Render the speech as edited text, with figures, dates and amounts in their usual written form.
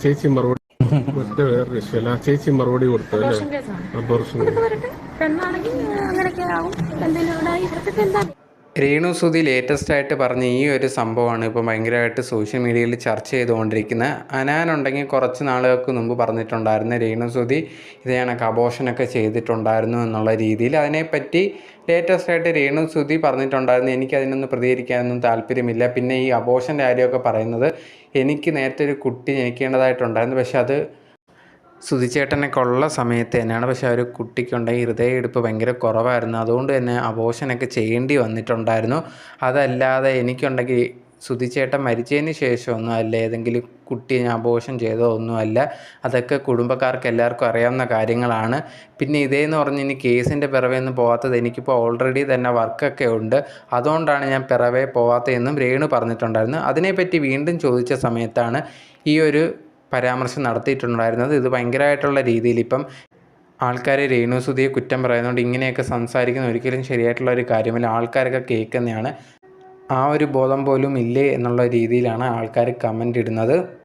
ചേച്ചി മറുപടി മറ്റേ വേറെ വിഷയമല്ല. ആ ചേച്ചി മറുപടി കൊടുത്തു അല്ലേ? അബോർഷൻ കേസാണ്. അബോർഷൻ. വരട്ടെ, പെണ്ണാണെങ്കിൽ അങ്ങനെയൊക്കെ ആവും. എന്തെങ്കിലും ഉണ്ടായി ഇവർക്കൊക്കെ എന്താ. രേണു സുധി ലേറ്റസ്റ്റ് ആയിട്ട് പറഞ്ഞ ഈ ഒരു സംഭവമാണ് ഇപ്പോൾ ഭയങ്കരമായിട്ട് സോഷ്യൽ മീഡിയയിൽ ചർച്ച ചെയ്തുകൊണ്ടിരിക്കുന്നത്. അനാനുണ്ടെങ്കിൽ കുറച്ച് നാളുകൾക്ക് മുമ്പ് പറഞ്ഞിട്ടുണ്ടായിരുന്നു രേണു സുധി ഇത് കണക്ക് അബോർഷനൊക്കെ ചെയ്തിട്ടുണ്ടായിരുന്നു എന്നുള്ള രീതിയിൽ. അതിനെപ്പറ്റി ലേറ്റസ്റ്റ് ആയിട്ട് രേണു സുധി പറഞ്ഞിട്ടുണ്ടായിരുന്നു എനിക്കതിനൊന്നും പ്രതികരിക്കാനൊന്നും താല്പര്യമില്ല. പിന്നെ ഈ അബോർഷൻ്റെ കാര്യമൊക്കെ പറയുന്നത് എനിക്ക് നേരത്തെ ഒരു കുട്ടി ജനിക്കേണ്ടതായിട്ടുണ്ടായിരുന്നു, പക്ഷെ അത് സുധിച്ചേട്ടനൊക്കെ ഉള്ള സമയത്ത് തന്നെയാണ്. പക്ഷെ ആ ഒരു കുട്ടിക്കുണ്ടെങ്കിൽ ഹൃദയമിടിപ്പ് ഭയങ്കര കുറവായിരുന്നു, അതുകൊണ്ട് തന്നെ അബോർഷനൊക്കെ ചെയ്യേണ്ടി വന്നിട്ടുണ്ടായിരുന്നു. അതല്ലാതെ എനിക്കുണ്ടെങ്കിൽ സുധിച്ചേട്ടൻ മരിച്ചതിന് ശേഷമൊന്നും അല്ല ഏതെങ്കിലും കുട്ടിയെ ഞാൻ അബോർഷൻ ചെയ്തോ ഒന്നുമല്ല. അതൊക്കെ കുടുംബക്കാർക്ക് എല്ലാവർക്കും അറിയാവുന്ന കാര്യങ്ങളാണ്. പിന്നെ ഇതേന്ന് പറഞ്ഞ് ഇനി കേസിൻ്റെ പിറവെയൊന്നും പോകാത്തത് എനിക്കിപ്പോൾ ഓൾറെഡി തന്നെ വർക്കൊക്കെ ഉണ്ട്, അതുകൊണ്ടാണ് ഞാൻ പിറവേ പോകാത്തതെന്നും രേണു പറഞ്ഞിട്ടുണ്ടായിരുന്നു. അതിനെപ്പറ്റി വീണ്ടും ചോദിച്ച സമയത്താണ് ഈ ഒരു പരാമർശം നടത്തിയിട്ടുണ്ടായിരുന്നത്. ഇത് ഭയങ്കരമായിട്ടുള്ള രീതിയിൽ ഇപ്പം ആൾക്കാർ രേണു സുധിയെ കുറ്റം പറയുന്നതുകൊണ്ട് ഇങ്ങനെയൊക്കെ സംസാരിക്കുന്ന ഒരിക്കലും ശരിയായിട്ടുള്ള ഒരു കാര്യമല്ല. ആൾക്കാരൊക്കെ കേൾക്കുന്നതാണ്, ആ ഒരു ബോധം പോലും ഇല്ലേ എന്നുള്ള രീതിയിലാണ് ആൾക്കാർ കമൻ്റ് ഇടുന്നത്.